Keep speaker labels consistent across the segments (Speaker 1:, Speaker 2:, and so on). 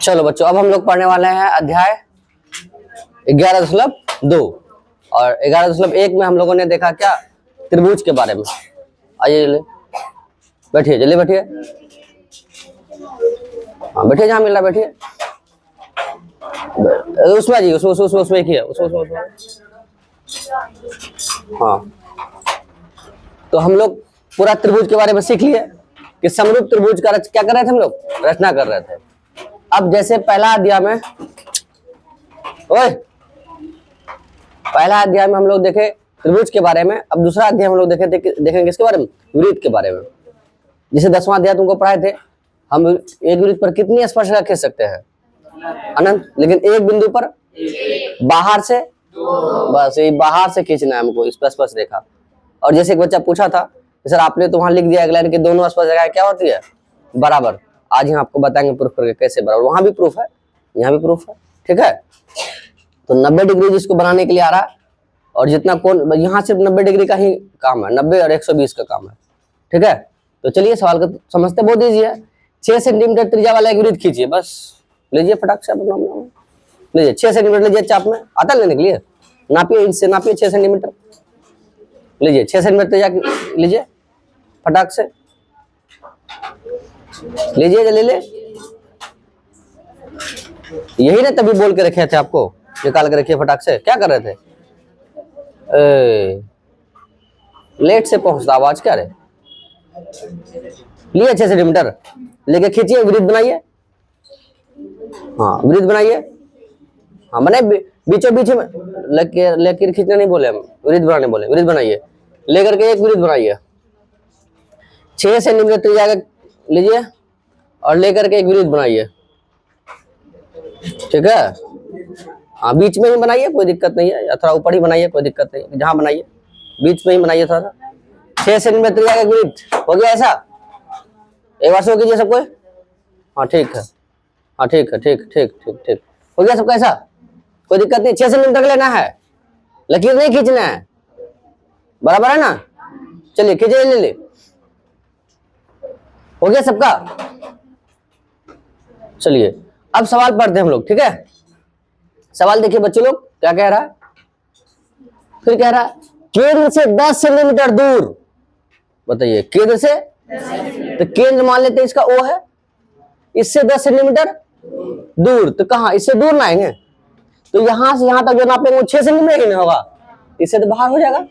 Speaker 1: चलो बच्चों, अब हम लोग पढ़ने वाले हैं अध्याय 11.2 और 11.1 में हम लोगों ने देखा क्या, त्रिभुज के बारे में। आइए जल्दी बैठिए, जल्दी बैठिए। हाँ बैठिए, जहाँ मिल रहा बैठिए। उसमें आइए, उसमें किया उसमें। हाँ तो हम लोग पूरा त्रिभुज के बारे में सीख लिए कि समरूप त्रिभुज का क्या कर रहे थे, हम लोग रचना कर रहे थे। अब जैसे पहला अध्याय में हम लोग देखे त्रिभुज के बारे में। अब दूसरा अध्याय हम लोग देखेंगे किसके बारे में, वृत्त के बारे में। जैसे 10वां अध्याय तुमको पढ़ाए थे, हम एक वृत्त पर कितनी स्पर्शरेखा खींच सकते हैं, अनंत। लेकिन एक बिंदु पर बाहर से, बस यही बाहर से खींचना है हमको स्पर्शरेखा। और जैसे एक बच्चा पूछा था सर आपने तो वहां लिख दिया अगला कि दोनों स्पर्शरेखाएं क्या होती है, बराबर। आज हम आपको बताएंगे प्रूफ करके कैसे बराबर। वहां भी प्रूफ है, यहाँ भी प्रूफ है, ठीक है। तो 90 डिग्री जिसको बनाने के लिए आ रहा है, और जितना कोण, यहाँ सिर्फ 90 डिग्री का ही काम है, 90 और 120 का काम है, ठीक है। तो चलिए सवाल को समझते, बहुत ईजी है। 6 सेंटीमीटर त्रिज्या वाला एक वृत्त खींचिए, बस लीजिए फटाक से लीजिए। 6 सेंटीमीटर लीजिए, चाप में आता लेने के लिए नापिए, इनसे नापिए 6 सेंटीमीटर लीजिए। 6 सेंटीमीटर त्रिज्या लीजिए, फटाक से लीजिए, जल्दी ले। यही ना तभी बोल के रखे थे आपको, निकाल के रखिए फटाक से। क्या कर रहे थे, लेट से पहुंचता आवाज क्या रहे। लिए 6 सेंटीमीटर लेके खींचिए, वृत्त बनाइए। हाँ वृत्त बनाइए, हाँ बनाए बीचों बीच में लेकर खींचना नहीं बोले हम, वृत्त बनाने बोले। वृत्त बनाइए, लेकर के एक वृत्त बनाइए। 6 सेंटीमीटर त्रिज्या लीजिए और लेकर के एक वृत्त बनाइए, ठीक है। हाँ बीच में ही बनाइए, कोई दिक्कत नहीं है, या थोड़ा ऊपर ही बनाइए, कोई दिक्कत नहीं है, जहां बनाइए बीच में ही बनाइए थोड़ा। 6 सेंटीमीटर त्रिज्या का वृत्त हो गया ऐसा। एक बार शो कीजिए सबको। हाँ ठीक है, हाँ ठीक है, ठीक हो गया सबका ऐसा, कोई दिक्कत नहीं। 6 सेंटीमीटर लेना है, लकीर नहीं खींचना है, बराबर है ना। चलिए खींचिए, ले हो गया सबका। चलिए अब सवाल पढ़ते हैं हम लोग, ठीक है। सवाल देखिए बच्चे लोग क्या कह रहा है, फिर कह रहा है केंद्र से 10 सेंटीमीटर दूर। बताइए केंद्र से, तो केंद्र मान लेते हैं इसका O है, इससे 10 सेंटीमीटर दूर। तो कहां, इससे दूर ना आएंगे, तो यहां से यहां तक जो नापेंगे वो 6 सेंटीमीटर ही नहीं होगा, इससे तो बाहर हो जाएगा।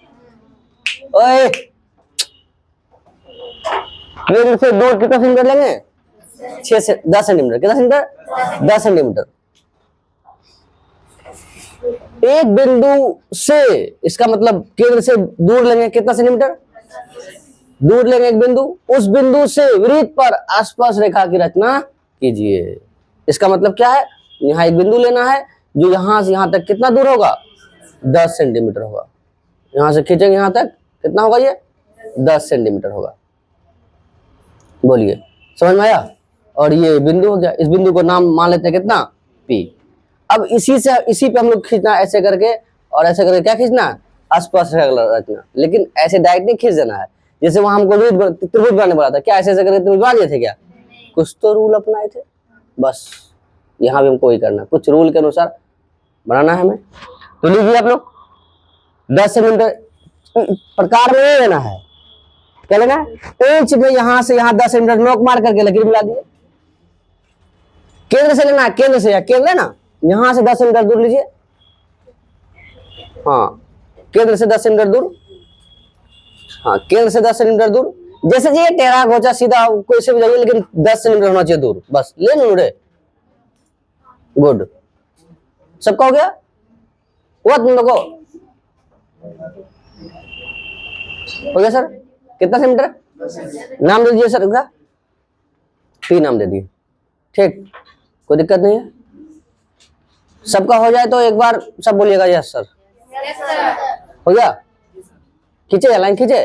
Speaker 1: ओए केंद्र से दूर कितना सेंटीमीटर लेंगे, 6 से 10 सेंटीमीटर। कितना सेंटीमीटर, 10 सेंटीमीटर। एक बिंदु से, इसका मतलब केंद्र से दूर लेंगे कितना सेंटीमीटर, दूर लेंगे एक बिंदु, उस बिंदु से वृत्त पर आसपास रेखा की रचना कीजिए। इसका मतलब क्या है, यहाँ एक बिंदु लेना है जो यहां से यहां तक कितना दूर होगा, 10 सेंटीमीटर होगा। यहां से खींचेंगे यहां तक कितना होगा, ये 10 सेंटीमीटर होगा। बोलिए समझ में आया। और ये बिंदु हो गया, इस बिंदु को नाम मान लेते हैं कितना, P। अब इसी पे हम लोग खींचना ऐसे करके, और ऐसे करके क्या खींचना, आसपास रचना। लेकिन ऐसे डायरेक्ट नहीं खींच देना है, जैसे वहां हमको त्रिभुज बनाने बोला था, क्या ऐसे ऐसे करके त्रिभुज बना दिए थे क्या, कुछ तो रूल अपनाए थे, बस यहाँ भी हमको वही करना, कुछ रूल के अनुसार बनाना है हमें। तो लीजिए आप लोग 10 सेंटीमीटर प्रकार में नहीं लेना है, क्या लेना है, इंच में यहां से यहां 10 सेंटीमीटर नोक मार करके लकीर मिला दिए। केंद्र से लेना है, केंद्र से, या केंद्र है ना, यहां से 10 सेंटीमीटर दूर लीजिए। हाँ केंद्र से 10 सेंटीमीटर दूर, हाँ केंद्र से 10 सेंटीमीटर दूर। जैसे ये टेढ़ा घोचा सीधा कोई से भी जाइए, लेकिन 10 सेंटीमीटर होना चाहिए दूर, बस ले लो। गुड, सबका हो गया, हुआ तुम लोगों हो गया सर। कितना सेंटीमीटर, नाम दे दीजिए सर इसका, P नाम दे दिए, ठीक, कोई दिक्कत नहीं है। सबका हो जाए तो एक बार सब बोलिएगा यस सर। हो गया, खींचे लाइन खींचे,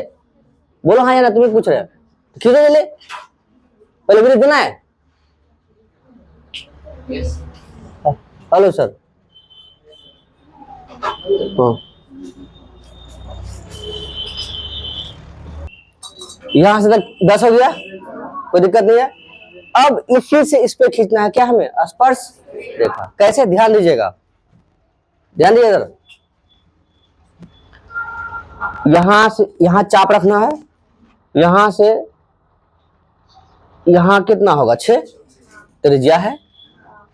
Speaker 1: बोलो हाँ या ना, तुम्हें पूछ रहे हैं, खींचो ले, पहले वृत्त देना है। हेलो सर, हाँ यहां से तक 10 हो गया, कोई दिक्कत नहीं है। अब इसी से इस पे खींचना है क्या हमें, स्पर्श रेखा। कैसे, ध्यान दीजिएगा, ध्यान दीजिए इधर, यहां से यहां चाप रखना है, यहां से यहां कितना होगा 6 त्रिज्या है,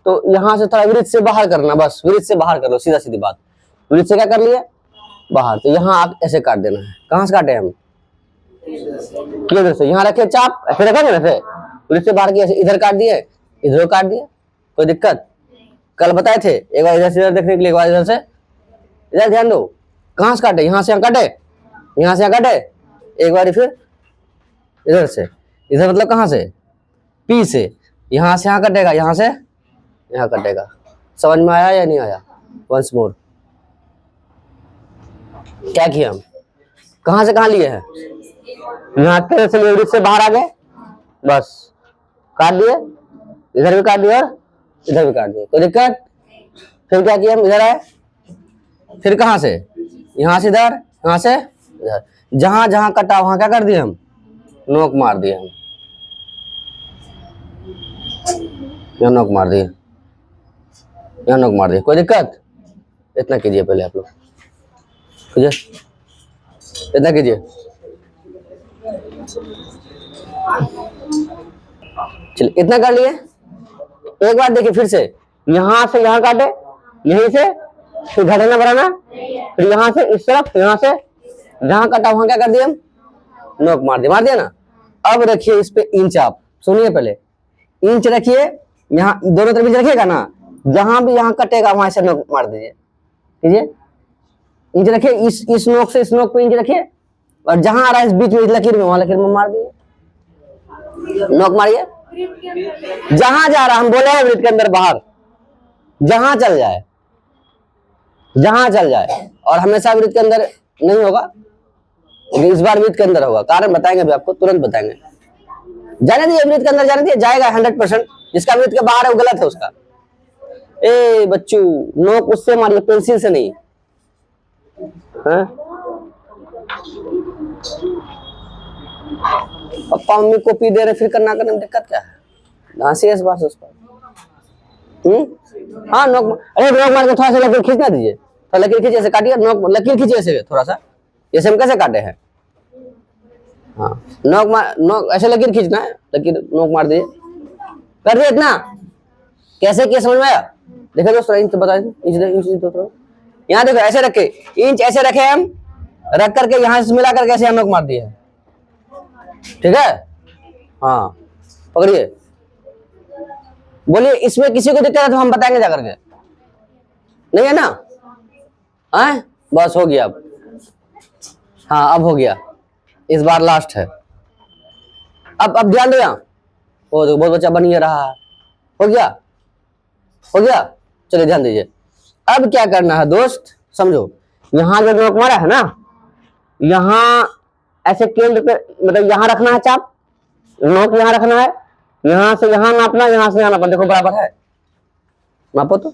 Speaker 1: तो यहां से थोड़ा वृत्त से बाहर करना, बस वृत्त से बाहर कर लो, सीधा सीधी बात, वृत्त से क्या कर लिए बाहर, तो यहां आप ऐसे काट देना है। कहां से काटे हम, किधर से, यहां रखे चाप, ऐसे रखेंगे ना, ऐसे वृत्त से बाहर किया, इधर काट दिए, इधर काट दिए, कोई दिक्कत, कल बताए थे, एक बार इधर से इधर देखने के लिए, एक बार इधर से इधर ध्यान दो, कहां से काटे, यहां से यहां काटे, यहां से यहां काटे, एक बार फिर इधर से इधर, मतलब कहां से, पी से, यहां से यहां कटेगा, यहां से यहां कटेगा। समझ में आया या नहीं आया, वंस मोर, क्या किया हम, कहां से कहां लिए हैं, यहां तेरे से लेवरेज से बाहर आ गए, बस काट दिए, इधर भी काट दिया और इधर भी काट दिया, कोई दिक्कत। फिर क्या किया हम, इधर आए, फिर कहां से, यहां से इधर, यहां से इधर, जहां जहां कटा वहां क्या कर दिए हम, नोक मार दिए हम, यहाँ नोक मार दिए, यहाँ नोक मार दिए, कोई दिक्कत। इतना कीजिए पहले आप लोग, कीजिए, इतना कीजिए, चलिए इतना कर लिए। एक बार देखिए फिर से, यहां से यहां काटे, यहीं से फिर घटाना बढ़ाना, फिर यहां से इस तरफ, यहां से जहां कटा वहां क्या कर दिया हम, नोक मार दिया ना। अब रखिए इस पे इंच, आप सुनिए पहले, इंच रखिए, यहाँ दोनों तरफ इंच रखिएगा ना, जहां भी यहाँ कटेगा वहां से नोक मार दीजिए, कीजिए, इंच रखिए, इस नोक से इस नोक पे इंच रखिए, और जहां आ रहा है इस बीच में, इस लकीर में, वहां लकीर में मार दीजिए, नोक मारिए, जहां जा रहा, हम बोले हैं वृत्त के अंदर बाहर, जहां चल जाए, जहां चल जाए, और हमेशा वृत्त के अंदर नहीं होगा, इस बार वृत्त के अंदर होगा, कारण बताएंगे अभी आपको, तुरंत बताएंगे, जाने दीजिए वृत्त के अंदर, जाने दीजिए, जाएगा 100%, जिसका वृत्त के बाहर है वो गलत है उसका। ए बच्चू, नोक उससे मारिए, पेंसिल से नहीं, हाँ? पापा मम्मी कॉपी दे रहे, फिर करना करने में दिक्कत क्या है, घासी है इस बार से उस पर, हाँ नोक, अरे नोक मार के थोड़ा सा लकीर खींचना दीजिए, थोड़ा लकीर खींचिए, ऐसे काटिए, नोक लकीर खींचिए ऐसे थोड़ा सा, जैसे हम कैसे काटे हैं, हाँ नोक मार, नोक ऐसे लकीर खींचना है, लकीर नोक मार दीजिए, कर दिए इतना, कैसे किया समझ में आया। देखो दोस्तों, इंच बता इंच दोस्तों, यहाँ देखो ऐसे रखे, इंच ऐसे रखे हम, रख करके यहाँ से मिला करके ऐसे नोक मार दिए, ठीक है, हाँ पकड़िए, बोलिए, इसमें किसी को दिक्कत है तो हम बताएंगे जाकर के, नहीं है ना, आए बस हो गया अब, हाँ अब हो गया, इस बार लास्ट है, अब ध्यान दो, यहाँ वो देखो बहुत बच्चा बन ही रहा है, हो गया, हो गया, चलिए ध्यान दीजिए। अब क्या करना है दोस्त, समझो, यहां जो नोक मारा है ना, यहां ऐसे केंद्र पे, मतलब यहां रखना है चाप, नोक यहां रखना है, यहां से यहां नापना, यहां से यहां नापना, देखो बराबर है, नापो तो,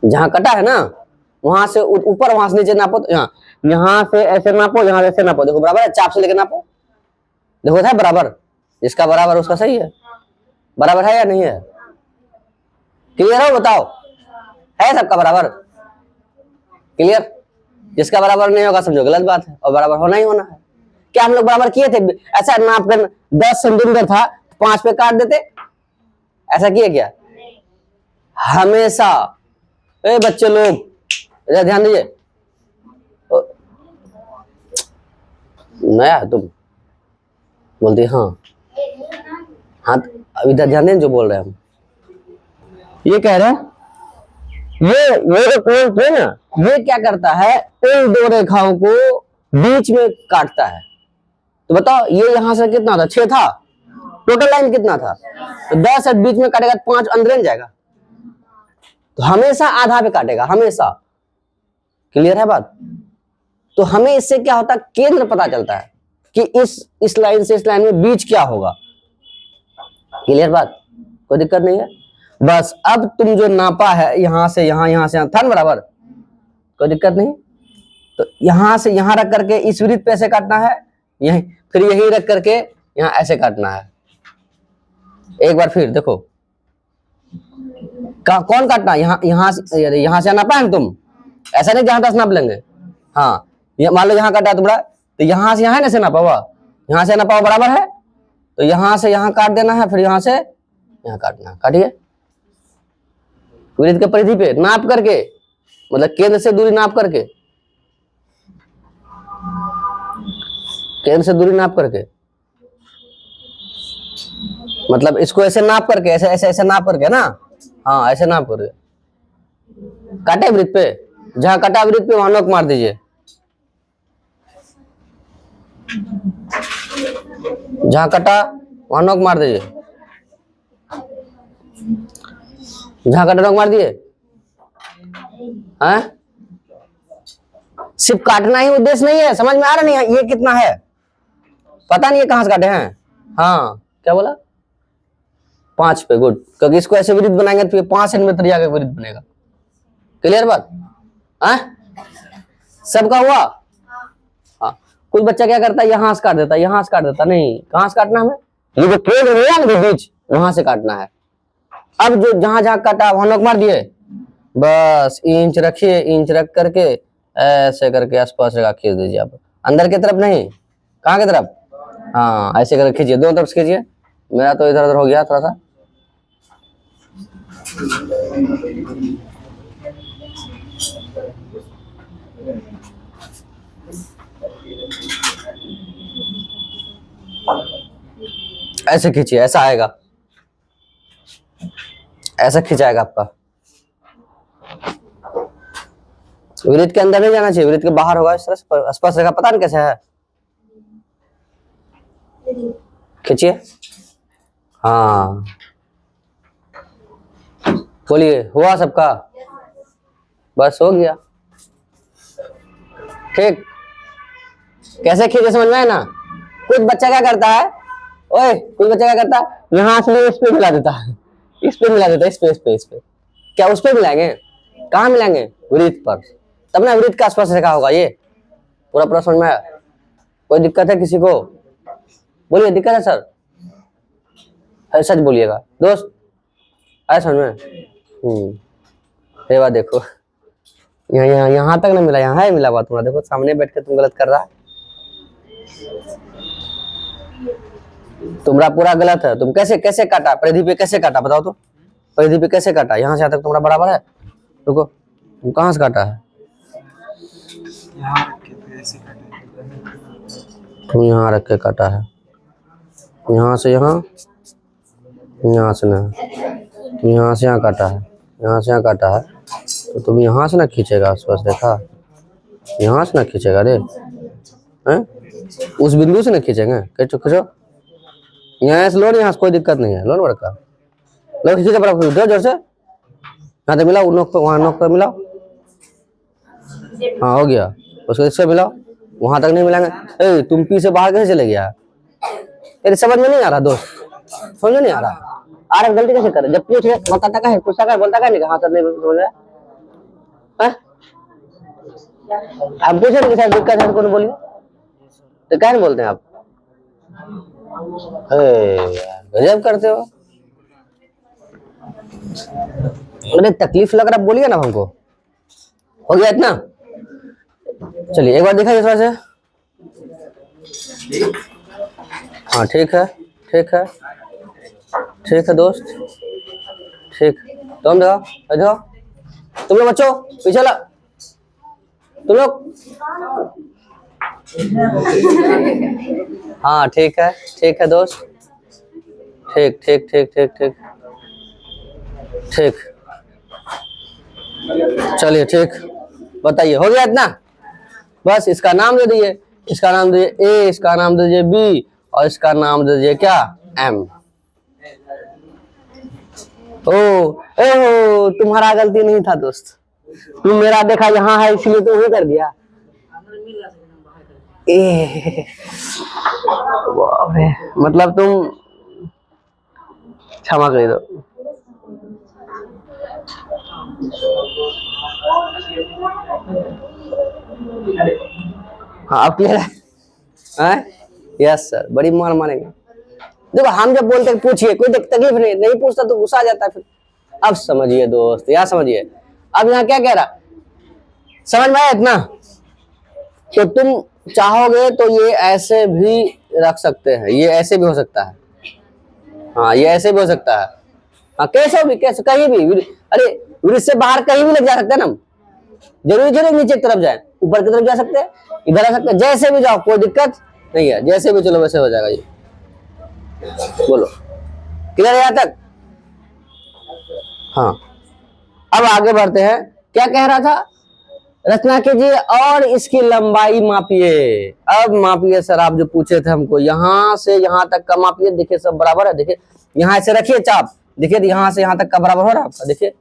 Speaker 1: जहां कटा है ना वहां से ऊपर, वहां से नीचे नापो, तो यहां से ऐसे नापो, यहां से ऐसे नापो, देखो बराबर है, चाप से लेकर नापो, देखो था बराबर, जिसका बराबर उसका सही है, बराबर है या नहीं है, क्लियर हो बताओ, है सबका बराबर, क्लियर, जिसका बराबर नहीं होगा समझो गलत बात है, और बराबर होना ही होना है। क्या हम लोग बराबर किए थे, ऐसा नाप कर 10 सेंटीमीटर था 5 पे काट देते, ऐसा किए क्या, हमेशा, ए बच्चे लोग इधर ध्यान दीजिए, नया है तुम, बोलती हाँ, हाँ अब इधर ध्यान दें जो बोल रहे हैं हम, ये कह रहे हैं, ये कोण है ना, ये क्या करता है, इन दो रेखाओं को बीच में काटता है, तो बताओ ये यहां से कितना था, 6 था, टोटल लाइन कितना था, तो 10 है, बीच में काटेगा तो 5 अंदर जाएगा, तो हमेशा आधा पे काटेगा, हमेशा, क्लियर है बात। तो हमें इससे क्या होता है, केंद्र पता चलता है कि इस लाइन से इस लाइन में बीच क्या होगा, क्लियर बात, कोई दिक्कत नहीं है। बस अब तुम जो नापा है यहां से यहां, यहां से यहां, था ना बराबर, कोई दिक्कत नहीं, तो यहां से यहां रख करके इस वृत्त पे ऐसे काटना है, यहीं फिर यही रख करके यहां ऐसे काटना है, एक बार फिर देखो, कौन काटना, यहाँ से नापा है तुम, ऐसा नहीं जहां 10 नाप लेंगे। हाँ, मान लो यहाँ काटा तुम्हारा, तो यहाँ से यहाँ है ना से नापा हुआ, यहाँ से नापा हुआ बराबर है, तो यहाँ से यहाँ काट देना है, फिर यहाँ से यहाँ काटना, काटिए वृत्त के परिधि पे नाप करके, मतलब केंद्र से दूरी नाप करके, केंद्र से दूरी नाप करके, मतलब इसको ऐसे नाप करके, ऐसे ऐसे ऐसे नाप करके ना, हाँ ऐसे नाप करके काटे वृत्त पे, जहां कटा वृत्त पे वहां नोक मार दीजिए, जहां कटा वहां नोक मार दीजिए, जहां कटा नोक मार दिए, हैं? सिर्फ काटना ही उद्देश्य नहीं है, समझ में आ रहा नहीं है ये कितना है, पता नहीं है कहां से काटे हैं। हाँ क्या बोला, 5 पे, गुड, क्योंकि इसको ऐसे वृत्त बनाएंगे तो 5 सेंटीमीटर जाकर वृत्त बनेगा। क्लियर बात, हाँ सबका हुआ। हाँ, कुछ बच्चा क्या करता है, यहाँ से काट देता, यहाँ से काट देता, नहीं, कहां से काटना हमें, ये जो केंद्र है ना बीच, वहां से काटना है। अब जो जहां जहां काटा वहां नोक मार दिए, बस इंच रखिए, इंच रख करके ऐसे करके आसपास जगह खींच दीजिए, आप अंदर की तरफ नहीं, कहाँ की तरफ, हाँ ऐसे करके खींचिए, दोनों तरफ से खींचिए, मेरा तो इधर उधर हो गया थोड़ा सा। ऐसे खींचिए, ऐसा आएगा, ऐसा खिंचाएगा आपका, वृत्त के अंदर नहीं जाना चाहिए, वृत्त के बाहर होगा, इस तरह से स्पर्श रेखा, पता नहीं कैसे है, खींचिए, हाँ बोलिए, हुआ सबका, बस हो गया, ठीक, कैसे खींचे समझ में है ना। कुछ बच्चा क्या करता है, ओए कुछ बच्चा क्या करता है, यहाँ से इस पे मिला देता है, इस पे मिला देता है, इस पे इस पे इस पे, क्या उस पे मिलाएंगे, कहाँ मिलाएंगे, वृत्त पर, तब ना वृत्त का स्पर्श रेखा होगा, ये पूरा पूरा समझ में आया। कोई दिक्कत है किसी को, बोलिए दिक्कत है सर, सच बोलिएगा दोस्त, आया समझ में। ये बात देखो, यहाँ तक ना मिला, यहाँ है मिला बात तुम्हारा, देखो सामने बैठ के तुम गलत कर रहा है, तुम्हारा पूरा गलत है, तुम कैसे कैसे काटा, परिधि पे कैसे काटा बताओ तो, परिधि पे कैसे काटा, यहाँ से यहाँ तक तुम्हारा बराबर है, रुको तुम कहाँ से काटा है, तुम यहाँ रख के काटा है, यहाँ से यहाँ, यहाँ से ना, तुम यहाँ से यहाँ काटा है, यहाँ से यहाँ काटा है, तो तुम यहाँ से ना खींचेगा आसपास, देखा यहाँ से ना खींचेगा रे, हैं उस बिंदु से ना खींचेंगे, खींचो खींचो, यहाँ से लो, यहाँ से कोई दिक्कत नहीं है, लो ना बड़का, लो खींचो बड़ा जोर से, यहाँ तक मिलाओ, नोक पे, वहाँ नोक पे मिलाओ, हाँ हो गया, उसको इससे मिलाओ, वहां तक नहीं मिलाएंगे, तुम पी से बाहर कैसे चले गया, तेरे समझ में नहीं आ रहा दोस्त, समझ में नहीं आ रहा गलती कैसे करे, जब पूछ बताता का है, पूछता का बोलता का नहीं, हाँ सर नहीं समझ रहा, आप पूछे नहीं सर दिक्कत है, कौन बोलिए, तो क्या बोलते हैं आप, गजब करते हो, अरे तकलीफ लग रहा, बोलिए ना हमको, हो गया इतना, चलिए एक बार दिखाइए थोड़ा से, हाँ ठीक है, ठीक है, ठीक है दोस्त, ठीक, तुम देखो तुम लोग बच्चों पीछे ला, तुम लोग, हाँ ठीक है दोस्त, ठीक ठीक ठीक ठीक ठीक ठीक, चलिए ठीक, बताइए हो गया इतना, बस इसका नाम दे दीजिए, इसका नाम दे दीजिए ए, इसका नाम दे दीजिए बी, और इसका नाम दे दीजिए क्या, एम। ओ तुम्हारा गलती नहीं था दोस्त, तुम मेरा देखा यहाँ है इसलिए तुम ही कर दिया, मतलब तुम क्षमा कर दो, हाँ अब क्लियर है, यस सर, बड़ी मार मारेंगे, देखो हम जब बोलते हैं पूछिए, कोई तकलीफ नहीं पूछता तो गुस्सा आ जाता है फिर। अब समझिए दोस्त, या समझिए। अब यहाँ क्या कह रहा, समझ में आया इतना? तो तुम चाहोगे तो ये ऐसे भी रख सकते हैं, ये ऐसे भी हो सकता है, हाँ ये ऐसे भी हो सकता है, हाँ कैसे भी, कैसे कहीं भी, अरे वृत्त से बाहर कहीं भी लग जा सकते हैं ना, जरूर नीचे की तरफ जाए, ऊपर की तरफ जा सकते हैं, इधर आ सकते हैं, जैसे भी जाओ कोई दिक्कत नहीं है, जैसे भी चलो वैसे हो जाएगा ये। बोलो क्लियर है यहाँ तक? हाँ अब आगे बढ़ते हैं। क्या कह रहा था, रचना कीजिए और इसकी लंबाई मापिए। अब मापिए सर, आप जो पूछे थे हमको, यहां से यहां तक का मापिए। देखिए सब बराबर है, देखिए यहां से रखिए चाप, देखिए यहां से यहां तक का बराबर हो रहा है आपका, देखिए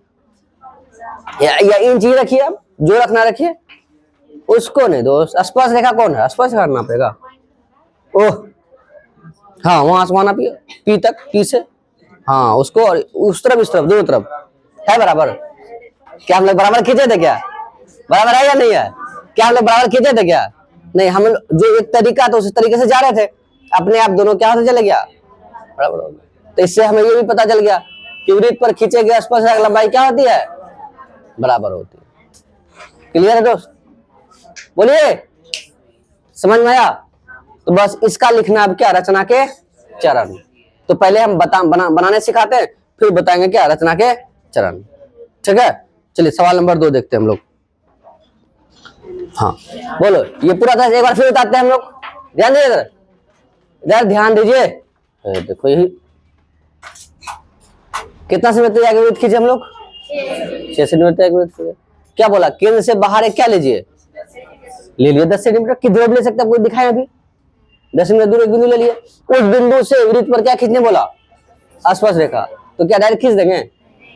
Speaker 1: या इंच ही रखिए, अब जो रखना रखिए, उसको नहीं दोस्त। स्पर्श रेखा कौन है, स्पर्श रेखा नापेगा, ओह हाँ वहां से वहां नापिए, पी तक, पी से, हाँ उसको, और उस तरफ इस तरफ, दोनों तरफ है बराबर। क्या हम लोग बराबर खींचे थे क्या, बराबर है या नहीं है? क्या हम लोग बराबर खींचे थे क्या? नहीं, हम जो एक तरीका था उस तरीके से जा रहे थे, अपने आप दोनों क्या होते चले गया, बराबर हो गया। तो इससे हमें ये भी पता चल गया कि वृत्त पर खींचे गए स्पर्श रेखा लंबाई क्या होती है, बराबर होती है। क्लियर है दोस्त? बोलिए, समझ में आया? तो बस इसका लिखना अब क्या, रचना के चरण। तो पहले हम बनाने सिखाते हैं, फिर बताएंगे क्या, रचना के चरण। ठीक है, चलिए सवाल नंबर 2 देखते हैं हम लोग। हाँ बोलो, ये पूरा था, एक बार फिर बताते हैं हम लोग, ध्यान दीजिए इधर ध्यान दीजिए। देखो यही कितना सेंटीमीटर आगे वृत्त खींचे हम लोग, 6 सेंटीमीटर आगे वृत्त खींचे। क्या बोला, केंद्र से बाहर एक क्या लीजिए, ले लिए 10 सेंटीमीटर की दूर ले सकते हैं, कोई दिखाए अभी 10 सेंटीमीटर दूर एक बिंदु ले लिए, उस बिंदु से वृत्त पर क्या खींचने बोला, स्पर्श रेखा। तो क्या डायरेक्ट खींच देंगे,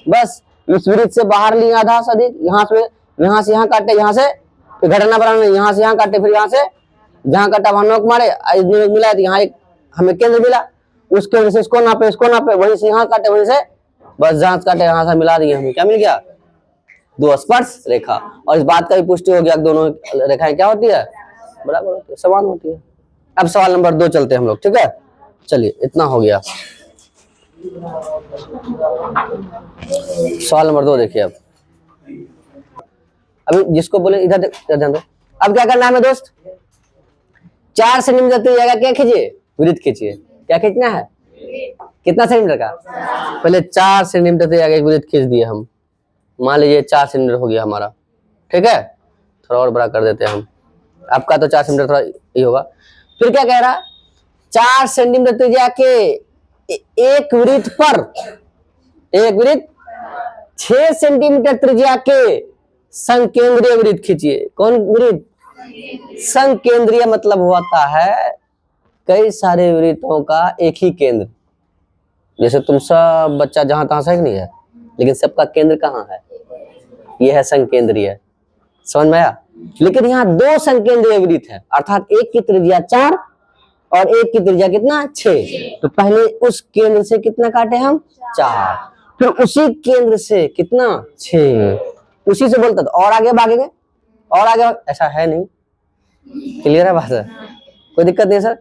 Speaker 1: बस इस वृत्त से बाहर लिए आधा से अधिक, यहाँ से यहाँ काटे, यहाँ से फिर घटना बनाना, यहाँ से यहाँ काटे, फिर यहाँ से जहाँ काटा वहां नोक मारे, मिला तो यहाँ एक हमें केंद्र मिला, उस केंद्र से इसको नापे, वहीं से यहाँ काटे, वहीं से बस जहां काटे यहाँ से मिला दिए, हमें क्या मिल गया, 2 स्पर्श रेखा। और इस बात का भी पुष्टि हो गया, दोनों रेखाएं क्या होती है, बराबर होती है, समान होती है। अब सवाल नंबर 2 चलते हैं हम लोग, ठीक है, चलिए इतना हो गया। सवाल नंबर 2 देखिए। अब अभी जिसको बोले इधर ध्यान दो। अब क्या करना है दोस्त, 4 सेंटीमीटर की जगह क्या खींचिए, वृत्त खींचिए। क्या खींचना है, कितना सेंटीमीटर का, पहले 4 सेंटीमीटर से आगे वृत्त खींच दिए हम, मान लीजिए 4 सेंटीमीटर हो गया हमारा, ठीक है, थोड़ा और बड़ा कर देते हैं हम, आपका तो 4 सेंटीमीटर थोड़ा ये होगा। फिर क्या कह रहा, 4 सेंटीमीटर त्रिज्या के एक वृत्त पर, एक वृत्त 6 सेंटीमीटर त्रिज्या के संकेंद्रीय वृत्त खींचिए। कौन वृत्त, संकेंद्रीय मतलब होता है कई सारे वृत्तों का एक ही केंद्र। जैसे तुम सब बच्चा जहां तहां से नहीं है, लेकिन सबका केंद्र कहाँ है, यह है संकेंद्रीय। समझ में आया? लेकिन यहाँ 2 संकेंद्रीय वृत्त है, अर्थात एक की त्रिज्या 4 और एक की त्रिज्या कितना 6। तो पहले उस केंद्र से कितना काटे हम, 4, फिर उसी केंद्र से कितना 6, उसी से बोलता था और आगे भागेंगे, और आगे ऐसा है नहीं। क्लियर है बात, है कोई दिक्कत नहीं सर?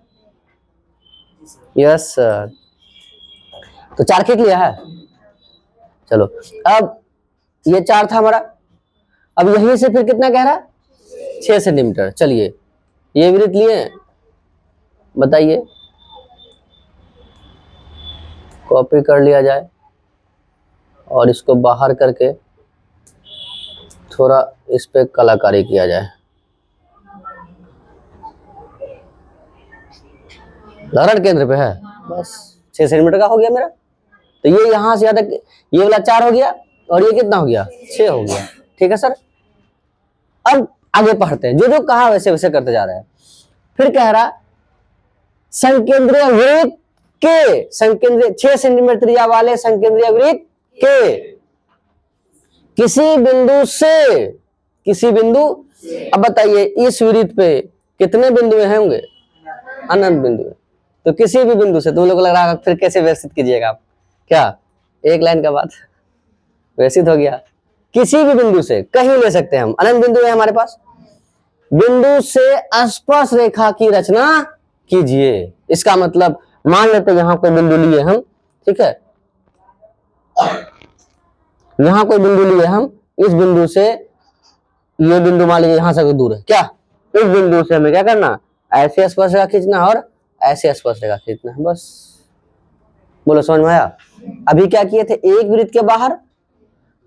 Speaker 1: Yes sir. तो 4 खींच लिया है, चलो अब ये 4 था हमारा, अब यहीं से फिर कितना कह रहा, 6 सेंटीमीटर। चलिए ये वृत्त लिए, बताइए, कॉपी कर लिया जाए और इसको बाहर करके थोड़ा इस पे कलाकारी किया जाए। लहर केंद्र पे है, बस 6 सेंटीमीटर का हो गया मेरा। तो ये यहां से तक ये वाला 4 हो गया, और ये कितना हो गया, 6 हो गया। ठीक है सर, अब आगे पढ़ते हैं, जो जो कहा वैसे वैसे करते जा रहे हैं। फिर कह रहा, संकेंद्रीय वृत्त के, संकेंद्रीय 6 सेंटीमीटर त्रिज्या वाले संकेंद्रीय वृत्त के किसी बिंदु से, किसी बिंदु, अब बताइए इस वृत्त पे कितने बिंदु होंगे, अनंत बिंदु। तो किसी भी बिंदु से, तुम लोग को लग रहा है फिर कैसे व्यवस्थित कीजिएगा आप, क्या एक लाइन का बात व्यवस्थित हो गया। किसी भी बिंदु से, कहीं ले सकते हैं हम, अनंत बिंदु है हमारे पास, बिंदु से स्पर्श रेखा की रचना कीजिए। इसका मतलब मान लेते हैं यहाँ कोई बिंदु लिए हम, ठीक है, यहाँ कोई बिंदु लिए हम, इस बिंदु से ये बिंदु मान लीजिए यहाँ से दूर है, क्या इस बिंदु से हमें क्या करना, ऐसे स्पर्शरेखा खींचना और ऐसे स्पर्शरेखा खींचना है, बस। बोलो समझ में आया? अभी क्या किए थे, एक वृत्त के बाहर,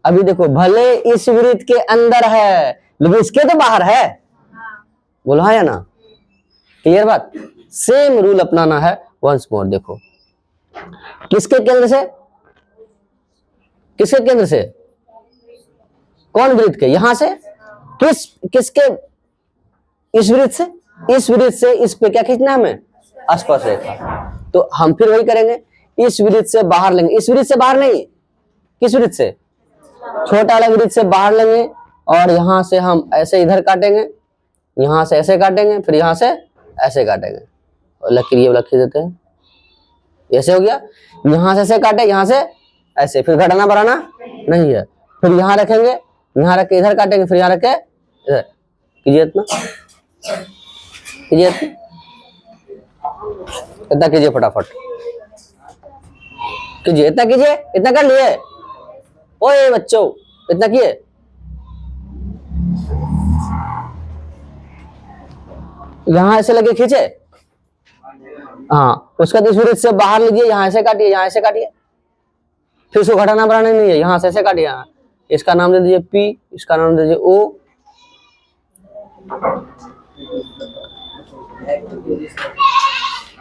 Speaker 1: अभी देखो भले इस वृत्त के अंदर है लेकिन इसके तो बाहर है, बोलो हाँ या ना? क्लियर बात? सेम रूल अपनाना है वंस मोर। देखो किसके केंद्र से, किसके केंद्र से, कौन वृत्त के, यहां से, किसके, इस वृत्त से, इस वृत्त से इस पे क्या खींचना है हमें, स्पर्श रेखा। तो हम फिर वही करेंगे, इस वृत्त से बाहर लेंगे, इस वृत्त से बाहर नहीं, किस वृत्त से, छोटा वाला वृत्त से बाहर लेंगे और यहां से हम ऐसे इधर काटेंगे, यहां से ऐसे काटेंगे, फिर यहां से ऐसे काटेंगे और लकीर ये लकीर देते हैं, ऐसे हो गया, यहां से ऐसे काटे, यहां से ऐसे, फिर घटाना बढ़ाना नहीं है, फिर यहां रखेंगे, यहां रख के इधर काटेंगे, फिर यहां रख के इधर, कीजिए इतना, कीजिए इतना कीजिए, फटाफट कीजिए, इतना कीजिए, इतना कर लिए, ओए बच्चों इतना किए, यहां ऐसे लगे खींचे, हाँ, उसका इस वृत्त से बाहर लीजिए, यहां ऐसे काटिए, यहां ऐसे काटिए, फिर उसको घटाना बढ़ाना नहीं है, यहां से ऐसे काटिए, इसका नाम दे दीजिए P, इसका नाम दे दीजिए O,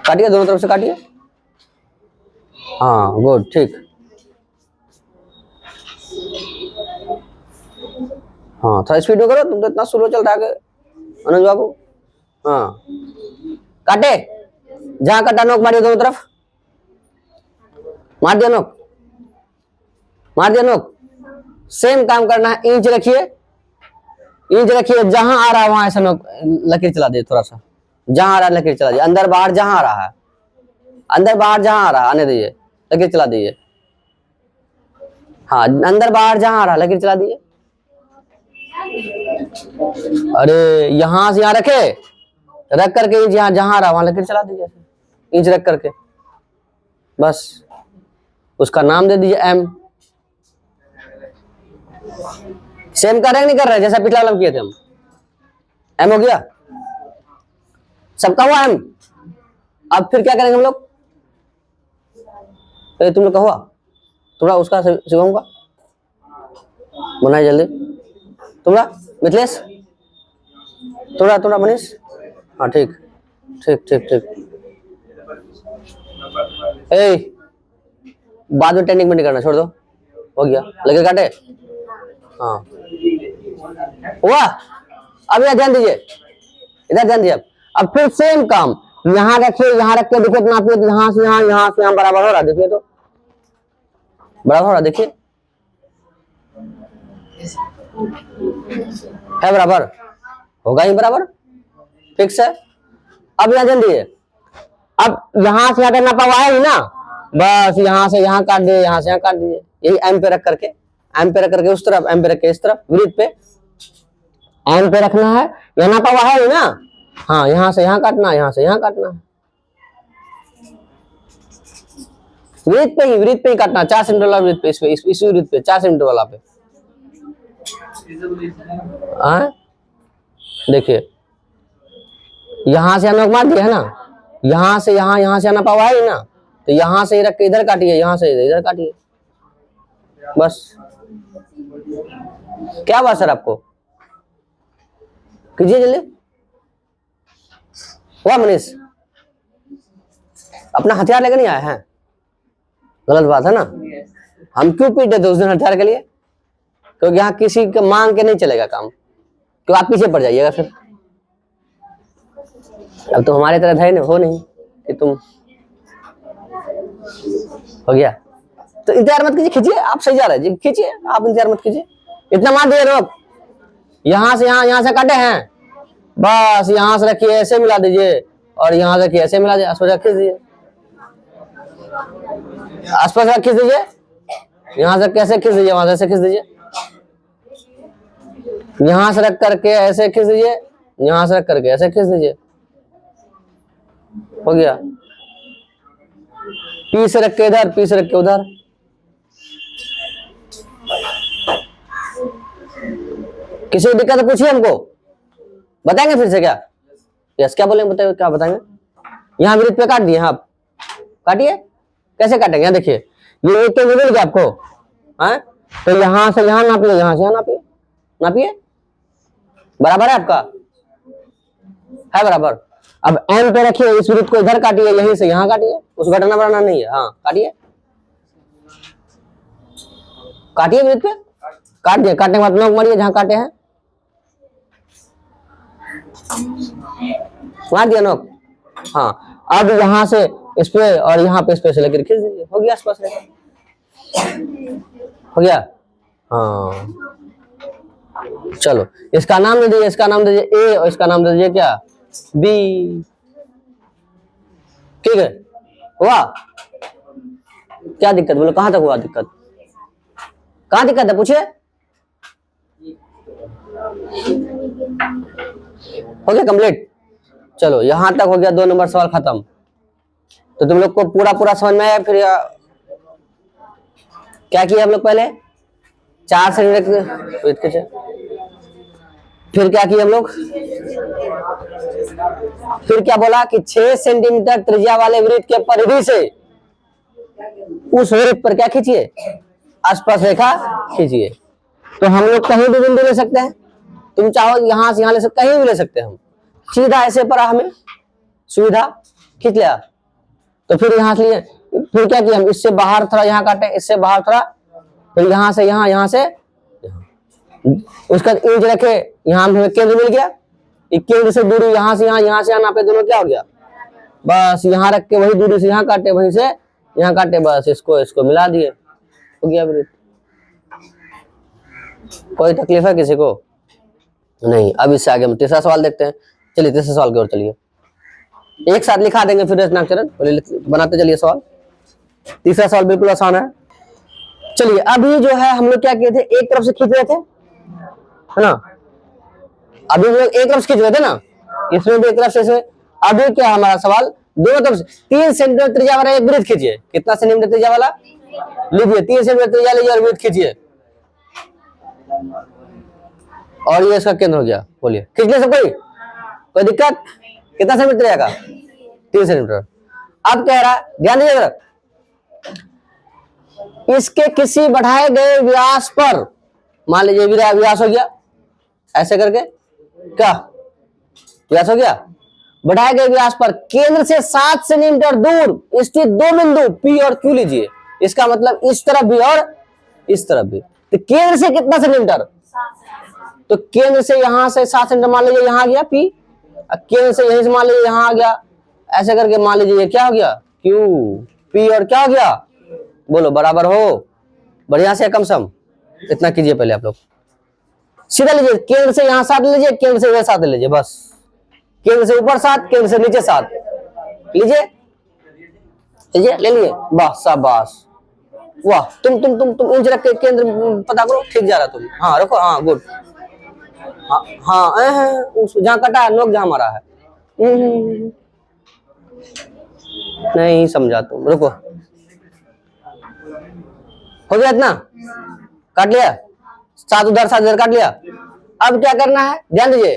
Speaker 1: काटिए दोनों तरफ से काटिए, हाँ गुड, ठीक, हाँ थोड़ा स्पीड में करो, तुम तो इतना स्लो चल रहा है अनुज बाबू। हाँ काटे, जहां कटा नोक मारिए दोनों तरफ, मार दिया नोक, मार दिया नोक, सेम काम करना है, इंच रखिए, इंच रखिए, जहां आ रहा है वहां ऐसा नोक लकीर चला दीजिए, थोड़ा सा जहां आ रहा है लकीर चला दीजिए, अंदर बाहर जहां आ रहा है, अंदर बाहर जहां आ रहा है आने दीजिए, लकीर चला दीजिए, हाँ अंदर बाहर जहां आ रहा है लकीर चला दीजिए, अरे यहां से यहां रखे, रख करके इंच यहाँ जहां आ रहा है वहां लकीर चला दीजिए, इंच रख करके, बस उसका नाम दे दीजिए M। सेम कर रहे नहीं कर रहे, जैसा पिछला वाला किए थे हम, M हो गया, सबका हुआ M। अब फिर क्या करेंगे हम लोग, तुम लोग का हुआ, थोड़ा उसका शिवम का बनाए जल्दी, तुम्हारा मिथिलेश, थोड़ा थोड़ा मनीष, हाँ ठीक ठीक ठीक ठीक, बाद में टेक्निक में नहीं करना, छोड़ दो, हो गया, लगे काटे, हाँ हुआ। अब इधर ध्यान दीजिए, इधर ध्यान दीजिए, अब फिर सेम काम, यहाँ रखिए, यहाँ रख के देखिए, नापिए, यहाँ से यहाँ बराबर हो रहा, देखिए तो बराबर हो रहा, देखिए है बराबर, होगा ही बराबर, फिक्स है। अब यहाँ ध्यान दीजिए, अब यहाँ से यहाँ नापा हुआ है ही ना, बस यहाँ से यहाँ काट दिए, यहाँ से यहाँ काट दीजिए, यही M पे रख करके, M पे रख करके उस तरफ, M पे रख के इस तरफ, वृत्त पे M पे रखना है, यहाँ नापा हुआ है ही ना, हाँ यहाँ से यहाँ काटना, यहाँ से यहाँ काटना, वृत्त पे ही काटना, 4 सेंटीमीटर वाला वृत्त पे, इस वृत्त पे 4 सेंटीमीटर वाला पे, देखिए यहां से हम मार दिया है ना, यहां से यहाँ से नापा हुआ है ना, तो यहां से रख के इधर काटिए, यहां से इधर काटिए, बस। क्या बात सर आपको, कीजिए जल्दी, हुआ मनीष, अपना हथियार लेकर नहीं आए हैं, गलत बात है ना, हम क्यों पीटे थे उस दिन हथियार के लिए, क्योंकि यहाँ किसी के मांग के नहीं चलेगा काम, क्यों आप पीछे पड़ जाइएगा फिर, अब तो हमारे तरह है हो नहीं कि तुम, हो गया, तो इंतजार मत कीजिए, खींचिए, आप सही जा रहे हैं, खींचिए, आप इंतजार मत कीजिए, इतना मार दिए रोक, यहाँ से यहाँ से काटे हैं, बस यहाँ से रखिए, ऐसे मिला दीजिए, और यहाँ से रखिए, ऐसे मिला दीजिए, आसपास खींच दीजिए, आसपास खींच दीजिए, यहाँ से कैसे खींच दीजिए, वहां से ऐसे खींच दीजिए, यहां से रख करके ऐसे खींच दीजिए, यहां से रख करके ऐसे खींच दीजिए, हो गया, पी से रख के इधर, पी से रख के उधर। किसी को दिक्कत है पूछिए हमको, बताएंगे फिर से क्या? यस, क्या बोलेंगे बताइए, क्या बताएंगे? यहाँ वृत्त पे काट दिए, हाँ काटिए। कैसे काटेंगे? यहाँ देखिए, ये एक मिल गया आपको, है तो यहां से यहां नापिए, यहां से यहां नापिए, नापिए। बराबर है आपका? है बराबर। अब एम पे रखिए, इस वृत्त को इधर काटिए, यहीं से यहां काटिए, उस घटना बनाना नहीं है। हाँ काटिए, काटिए वृत्त पे, काट दिए। काटने के बाद नोक मारिए जहां काटे हैं, मार दिया नोक। हाँ अब यहां से इस पे और यहाँ पे इस पे से लेकर खींच दीजिए, हो गया आसपास रेखा, हो गया। हाँ चलो, इसका नाम दे दीजिए, इसका नाम दे दीजिए ए और इसका नाम दे दीजिए क्या? बी। ठीक है, हुआ? क्या दिक्कत बोलो, कहां तक हुआ दिक्कत? कहां दिक्कत है पूछिए। हो गया कंप्लीट? चलो यहां तक हो गया, 2 नंबर सवाल खत्म। तो तुम लोग को पूरा पूरा समझ में आया? फिर क्या किया हम लोग? पहले 4 सेंटीमीटर, फिर क्या किया हम लोग? फिर क्या बोला कि 6 सेंटीमीटर त्रिज्या वाले वृत्त के परिधि से उस वृत्त पर क्या खींचिए? आसपास रेखा खींचिए। तो हम लोग कहीं भी बिंदु ले सकते हैं, तुम चाहो यहां से यहां ले सकते, कहीं भी ले सकते हैं हम। सीधा ऐसे पड़ा, हमें सुविधा, खींच लिया। तो फिर यहां से लिए, फिर क्या किया हम? इससे बाहर थोड़ा यहाँ काटे, इससे बाहर थोड़ा, फिर यहां से यहां, यहां से उसका इंच रखे, यहां हमें केंद्र मिल गया। केंद्र से दूरी यहां से यहां से नापे, दोनों क्या हो गया? बस यहां रख के वही दूरी से यहां काटे, वहीं से यहां काटे, बस इसको इसको मिला दिए, हो गया वृत्त। कोई तकलीफ है किसी को? नहीं। अब इससे आगे हम तीसरा सवाल देखते हैं। चलिए तीसरे सवाल की ओर चलिए, एक साथ लिखा देंगे फिर रचनाक्षरन, बनाते चलिए सवाल। तीसरा सवाल बिल्कुल आसान है। चलिए अभी जो है हम लोग क्या किए थे, एक तरफ से खींच रहे थे, है ना? अभी हम लोग एक तरफ से खींच रहे थे ना, इसमें भी एक तरफ से। अभी क्या हमारा सवाल, दोनों तरफ से 3 सेंटीमीटर त्रिज्या वाला एक वृत्त खींचिए। कितना सेंटीमीटर त्रिज्या वाला? लीजिए 3 सेंटीमीटर त्रिज्या लीजिए और वृत्त खींचिए। और ये इसका केंद्र हो गया, बोलिए खींच ले सब कोई दिक्कत? कितना सेंटीमीटर रहेगा? 3 सेंटीमीटर। अब कह रहा, ध्यान दीजिएगा, इसके किसी बढ़ाए गए व्यास पर, मान लीजिए व्यास हो गया ऐसे करके, क्या व्यास हो गया? बढ़ाए गए व्यास पर केंद्र से 7 सेंटीमीटर दूर स्थित 2 बिंदु पी और क्यू लीजिए। इसका मतलब इस तरफ भी और इस तरफ भी। तो केंद्र से कितना सेंटीमीटर? तो केंद्र से यहां से 7 सेंटीमीटर मान लीजिए, यहां आ गया पी, केंद्र से यहीं से मान लीजिए यहां आ गया, ऐसे करके मान लीजिए ये क्या हो गया? क्यू। पी और क्या हो गया? बोलो बराबर हो, बढ़िया से कम सम। इतना कीजिए पहले आप लोग, सीधा लीजिए, केंद्र से यहां 7 लीजिए, केंद्र से इधर 7 लीजिए, बस। केंद्र से ऊपर 7, केंद्र से नीचे 7 लीजिए, लीजिए, ले लिए, वाह शाबाश, वाह। तुम इंच रख के केंद्र पता करो, ठीक जा रहा तुम। हाँ रखो, हाँ गुड। हाँ जहां कटा है, नोक जहां मारा है, नहीं समझा तुम, रुको। हो गया इतना? काट लिया, 7 उधर 7 इधर काट लिया। अब क्या करना है, ध्यान दीजिए,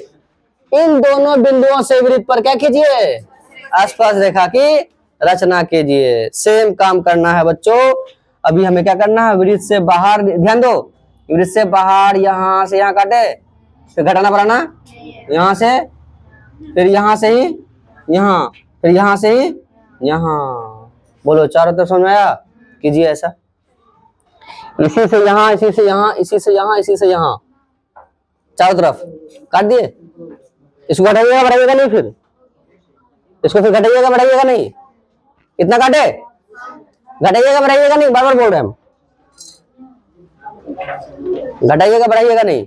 Speaker 1: इन दोनों बिंदुओं से वृत्त पर क्या कीजिए? आसपास रेखा की रचना कीजिए। सेम काम करना है बच्चों। अभी हमें क्या करना है, वृत्त से बाहर, ध्यान दो, वृत्त से बाहर यहां से यहां काटे, फिर घटाना बढ़ाना, यहां से, फिर यहां से ही यहां, फिर यहां से ही यहां। बोलो चारों तरफ समझ में आया? कीजिए ऐसा, इसी से यहां, इसी से यहां, इसी से यहां, इसी से यहां, चारों तरफ काट दिए। इसको घटाइएगा बढ़ाइएगा नहीं, फिर इसको फिर घटाइएगा बढ़ाइएगा नहीं, कितना काटे? घटाइएगा बढ़ाइएगा नहीं, बार बार बोल रहे हैं हम, घटाइएगा बढ़ाइएगा नहीं।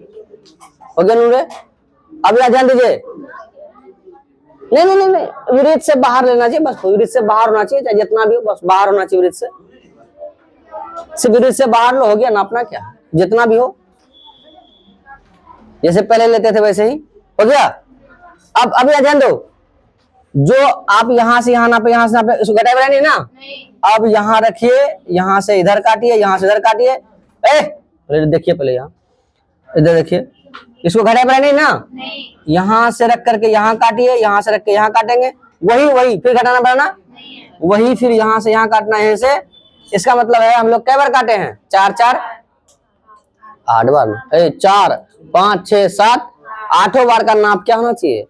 Speaker 1: हो गया नूरे? अब यहाँ ध्यान दीजिए, नहीं नहीं नहीं, वृत्त से बाहर लेना चाहिए, बस वृत्त से बाहर होना चाहिए, चाहे जितना भी हो, बस बाहर होना चाहिए वृत्त से, सिर्फ वृत्त से बाहर लो, हो गया। नापना क्या, जितना भी हो, जैसे पहले लेते थे वैसे ही, हो गया। अब यहाँ ध्यान दो, जो आप यहां से यहां नापे, यहां से नापे, इसको घटाए बढ़ाए नहीं ना। अब यहां रखिए, यहां से इधर काटिए, यहां से इधर काटिए। पहले देखिए, पहले यहाँ इधर देखिए, इसको घटाए बढ़ाए नहीं ना। यहां से रख करके यहां काटिए, यहां से रख के यहां काटेंगे, वही वही फिर घटाना बढ़ाना वही, फिर यहां से यहां काटना है से। इसका मतलब है हम लोग कै बार काटे हैं? 4 4 8 बार। 4 5 6 7 8 बार का नाप क्या होना चाहिए?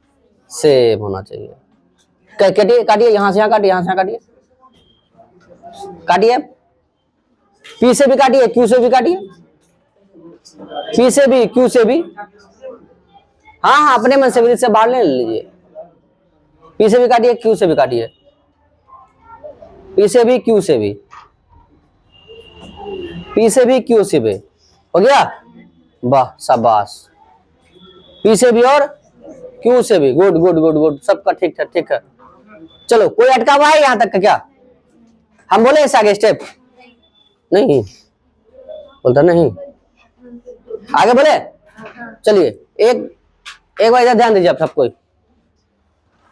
Speaker 1: सेम होना चाहिए। काटिए काटिए, यहां से यहां काटिए, यहां से यहां काटिए, काटिए। पी से भी काटिए, क्यू से भी काटिए, पी से भी, क्यू से भी। हाँ हाँ, अपने मन से से बाहर ले लीजिए। पी से भी काटिए, क्यू से भी काटिए, पी से भी, क्यू से भी, पी से भी, क्यू से भी। हो गया? वाह, शाबाश। पी से भी और क्यू से भी। गुड गुड गुड गुड, सबका ठीक है, ठीक है। चलो, कोई अटका हुआ है यहां तक का क्या? हम बोले इस आगे स्टेप नहीं बोलता, नहीं आगे बोले। चलिए, एक बार इधर ध्यान दीजिए आप सब कोई।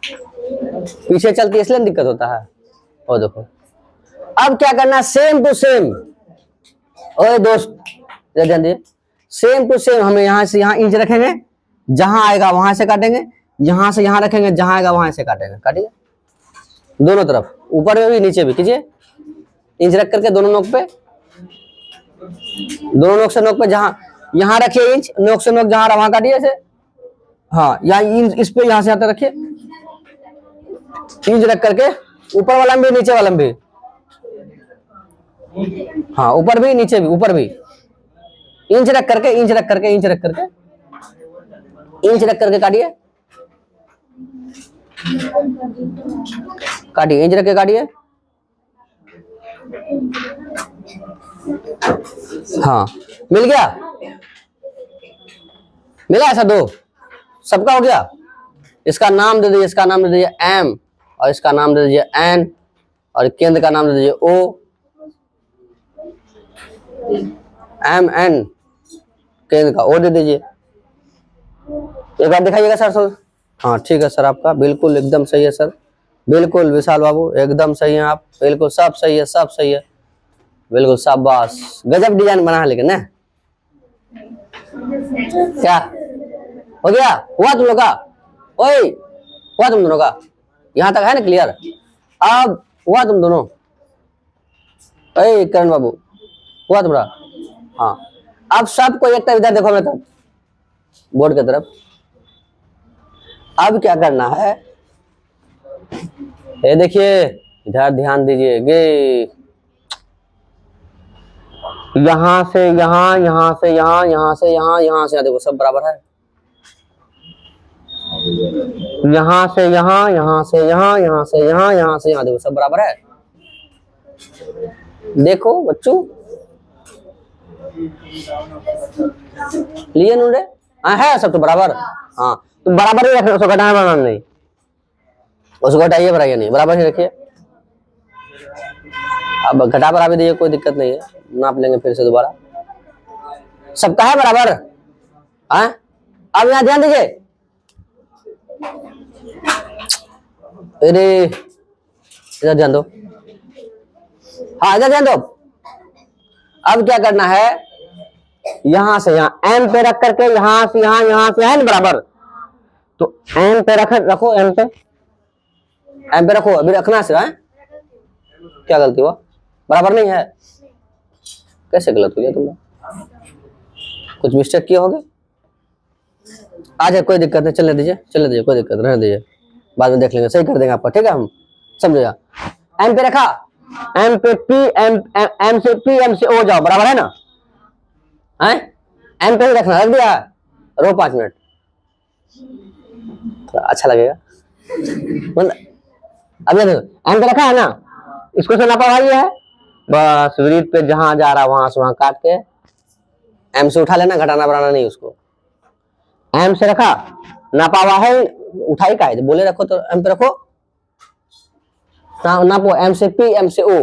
Speaker 1: पीछे चलती इसलिए दिक्कत होता है। और देखो, अब क्या करना, सेम टू सेम। ओए दोस्त, इधर ध्यान दीजिए, सेम टू सेम हमें यहां से यहां इंच रखेंगे, जहां आएगा वहां से काटेंगे, यहां से यहां रखेंगे, जहां आएगा वहां से काटेंगे। काटिए दोनों तरफ, ऊपर में भी नीचे भी कीजिए। इंच रख करके दोनों नोक पे, दोनों नोक से नोक पे, जहां यहां रखिए इंच, नोक से नोक जहां रहा वहां काटिए ऐसे। हाँ, यहाँ इंच इस पे यहां से आता रखिए, इंच रख करके ऊपर वाला भी नीचे वाला भी। हाँ, ऊपर भी नीचे भी, ऊपर भी इंच रख करके, इंच रख करके, इंच रख करके, इंच रख करके काटिए, काटिए, इंच रख के काटिए। हाँ, मिल गया, मिला ऐसा दो, सबका हो गया। इसका नाम दे दीजिए, इसका नाम दे दीजिए एम, और इसका नाम दे दीजिए एन, और केंद्र का नाम दे दीजिए ओ। एम एन, केंद्र का ओ दे दीजिए। एक बार दिखाइएगा सर। हाँ ठीक है सर, आपका बिल्कुल एकदम सही है सर, बिल्कुल विशाल बाबू एकदम सही है आप, बिल्कुल सब सही है, सब सही है, बिल्कुल शाबाश। गजब डिजाइन बना है लेकिन ना। क्या हो गया? हुआ तुम लोग का? ओए, हुआ तुम दोनों का? यहां तक है ना क्लियर? अब हुआ तुम दोनों? करण बाबू, हुआ तुम्हारा? हाँ, अब सबको एक तरफ इधर देखो, मेरे तरफ, बोर्ड की तरफ। अब क्या करना है, ये देखिए, इधर ध्यान दीजिए। यहां से यहां, यहां से यहां, यहां से यहां, यहां से देखो सब बराबर है। यहां से यहां, यहां से यहां, यहां से यहां, यहां से यहां देखो सब बराबर है। देखो बच्चों, लिए नूरे है सब तो बराबर। हाँ, तो बराबर ही रखना, उसको घटाना बढ़ाना नहीं, उसको घटाइए बढ़ाइए नहीं, बराबर ही रखिए। अब घटा बढ़ा भी दीजिए, कोई दिक्कत नहीं है, नाप लेंगे फिर से दोबारा। सबका है बराबर? हाँ, अब यहाँ ध्यान दीजिए, अरे इधर ध्यान दो, हाँ इधर ध्यान दो। अब क्या करना है, यहां से यहां एम पे रख करके, यहां से यहां, यहां से है ना बराबर, तो एम पे रखो, एम पे रखो, अभी रखना से है। क्या गलती हुआ? बराबर नहीं है? कैसे गलत हो गया तुमने? कुछ मिस्टेक किए होगे? आ जाए, कोई दिक्कत नहीं, चलने दीजिए, चलने दीजिए, कोई दिक्कत रहने दीजिए, बाद में देख लेंगे, सही कर देंगे आपका, ठीक है, हम समझेगा। एम पे रखा, एम पे पी, एम से पी, एम से ओ जाओ, बराबर है ना? है, एम पे ही रखना, रख दिया, रो 5 मिनट, तो अच्छा लगेगा। अब ये देखो, एम पे रखा है ना, इसको से नापा भाई है, बस वृत्त पे जहां जा रहा वहां से वहां काट के एम से उठा लेना, घटाना बढ़ाना नहीं उसको। एम से रखा, नापा हुआ है, उठाई का है, बोले रखो तो एम पे रखो, नापो, एम से पी, एम से ओ,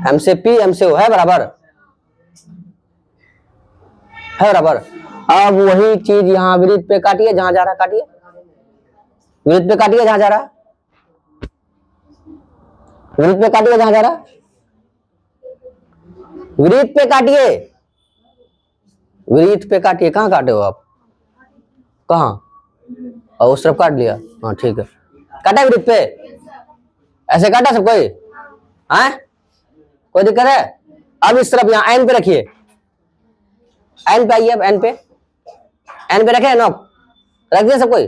Speaker 1: एम से पी, एम से ओ है बराबर, है बराबर। अब वही चीज यहाँ वृत्त पे काटिए, जहां जा रहा काटिए, विरुद्ध पे काटिए जहां जा रहा, विरुद्ध पे काटिए जहां जा रहा, विरुद्ध पे काटिए, विरुद्ध पे काटिए। कहां काटे हो आप, कहां, और उस तरफ काट लिया, हाँ ठीक है। काटा विरुद्ध पे, ऐसे काटा सब कोई, हाँ कोई दिक्कत है? अब इस तरफ यहाँ एन पे रखिए, एन पे आइए, अब एन पे, एन पे रखे नॉक, रख दिया सब कोई,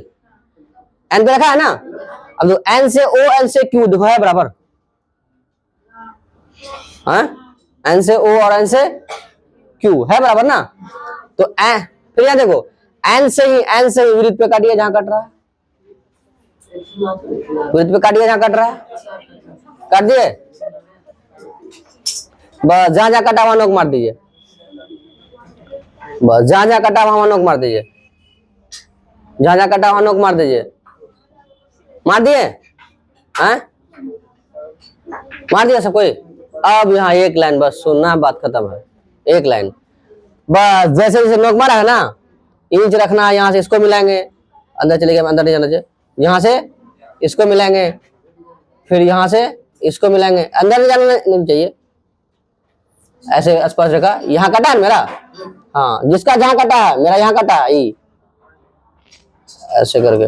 Speaker 1: एन पे रखा है ना। अब तो एन से ओ, एन से क्यू देखो है बराबर, हाँ एन से ओ और एन से क्यू है बराबर ना। तो एन, फिर यहाँ देखो एन से ही विरुद्ध पे काटिए जहां कट रहा है, विरुद्ध पे काटिए जहां कट रहा है, काट दिए, बस जहां जहां कटा वहां नोक मार दीजिए, बस जहां जहां कटा वहां नोक मार दीजिए, जहां जहां कटा वहां नोक मार दीजिए, मार दिए, हैं मार दिया सब कोई। अब यहाँ एक लाइन बस सुनना, बात खत्म है, एक लाइन बस। जैसे जैसे नोक मारा है ना, इंच रखना, यहाँ से इसको मिलाएंगे, अंदर चले गए, अंदर नहीं जाना चाहिए, यहाँ से इसको मिलाएंगे, फिर यहाँ से इसको मिलाएंगे, अंदर नहीं जाना नहीं चाहिए, ऐसे स्पर्श रेखा यहाँ कटा है मेरा, हाँ जिसका जहां कटा है मेरा यहाँ कटा है, ई ऐसे करके,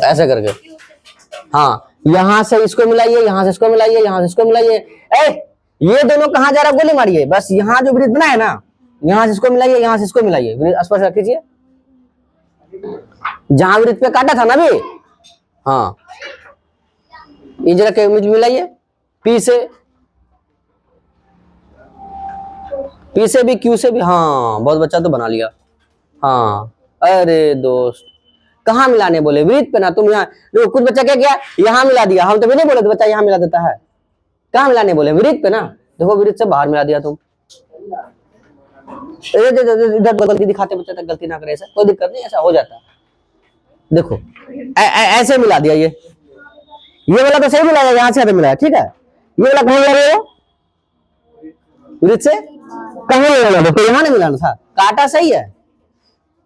Speaker 1: ऐसे करके, हाँ यहां से इसको मिलाइए, यहां से इसको मिलाइए, यहां से इसको मिलाइए। ये दोनों कहां जा रहा है गोली मारिए, बस यहाँ जो वृत्त बना है ना, यहां से इसको मिलाइए, यहां से इसको मिलाइए, स्पर्श कीजिए जहां वृत्त पे काटा था ना भी, हाँ इंच रख के मिलाइए, पी से भी, क्यू से भी, हाँ बहुत बच्चा तो बना लिया, हाँ अरे दोस्त कहाँ मिलाने बोले, वृत्त पे ना, तुम यहाँ कुछ बच्चा क्या किया, यहाँ मिला दिया, हम तो भी नहीं बोले तो बच्चा यहाँ मिला देता है, कहाँ मिलाने बोले, वृत्त पे ना, देखो वृत्त से बाहर मिला दिया तुम, इधर गलती दिखाते बच्चा तक गलती ना करे, ऐसा कोई दिक्कत नहीं, ऐसा हो जाता है, देखो ऐसे मिला दिया, ये वाला तो सही मिलाया, यहाँ से मिलाया, ठीक है, ये वाला कहाँ मिला, वृत्त से कहाँ मिलाना, देखो यहाँ नहीं मिलाना था, काटा सही है,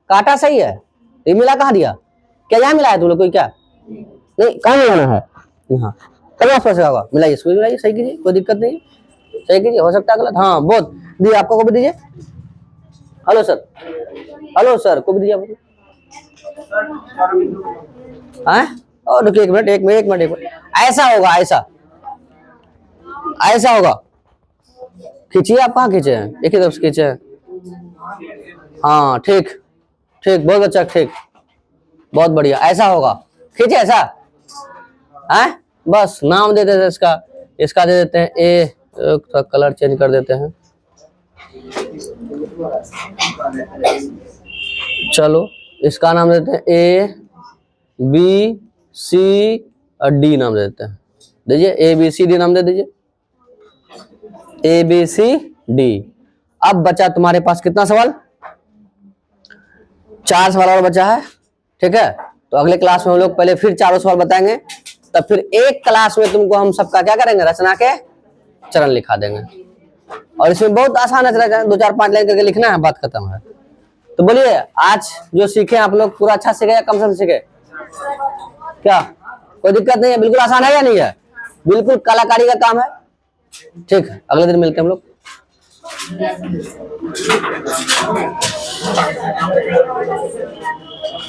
Speaker 1: काटा सही है, ये मिला कहाँ दिया, क्या यहाँ मिलाया तुम लोग कोई, क्या नहीं, कहाँ मिलाना है, यहाँ कब आसपास होगा, मिलाइए, इसको मिलाइए, सही कीजिए, कोई दिक्कत नहीं, सही कीजिए, हो सकता है गलत, हाँ बहुत दिए, आपको को भी दीजिए, हेलो सर, हेलो सर को भी दीजिए आपको, और रुकिए एक मिनट, एक मिनट, एक मिनट, एक मिनट, ऐसा होगा, ऐसा ऐसा होगा, खींचिए, आप कहाँ खींचे हैं, एक ही तरफ से खींचे हैं, हाँ ठीक ठीक, बहुत अच्छा, ठीक बहुत बढ़िया, ऐसा होगा, खींचे ऐसा है, बस नाम दे देते हैं इसका, इसका दे देते हैं ए, थोड़ा कलर चेंज कर देते हैं, चलो इसका नाम देते हैं ए बी सी और डी नाम दे देते हैं, दीजिए ए बी सी डी नाम दे दीजिए, ए बी सी डी। अब बचा तुम्हारे पास कितना सवाल, 4 सवाल और बचा है, ठीक है, तो अगले क्लास में हम लोग पहले फिर 4 सवाल बताएंगे, तब फिर एक क्लास में तुमको हम सबका क्या करेंगे, रचना के चरण लिखा देंगे, और इसमें बहुत आसान है, 2-4-5 लाइन करके लिखना है, बात खत्म है। तो बोलिए आज जो सीखे आप लोग पूरा अच्छा सीखे या कम से सीखे, क्या कोई दिक्कत नहीं है, बिल्कुल आसान है या नहीं है, बिल्कुल कलाकारी का काम है, ठीक है, अगले दिन मिलते हैं हम लोग।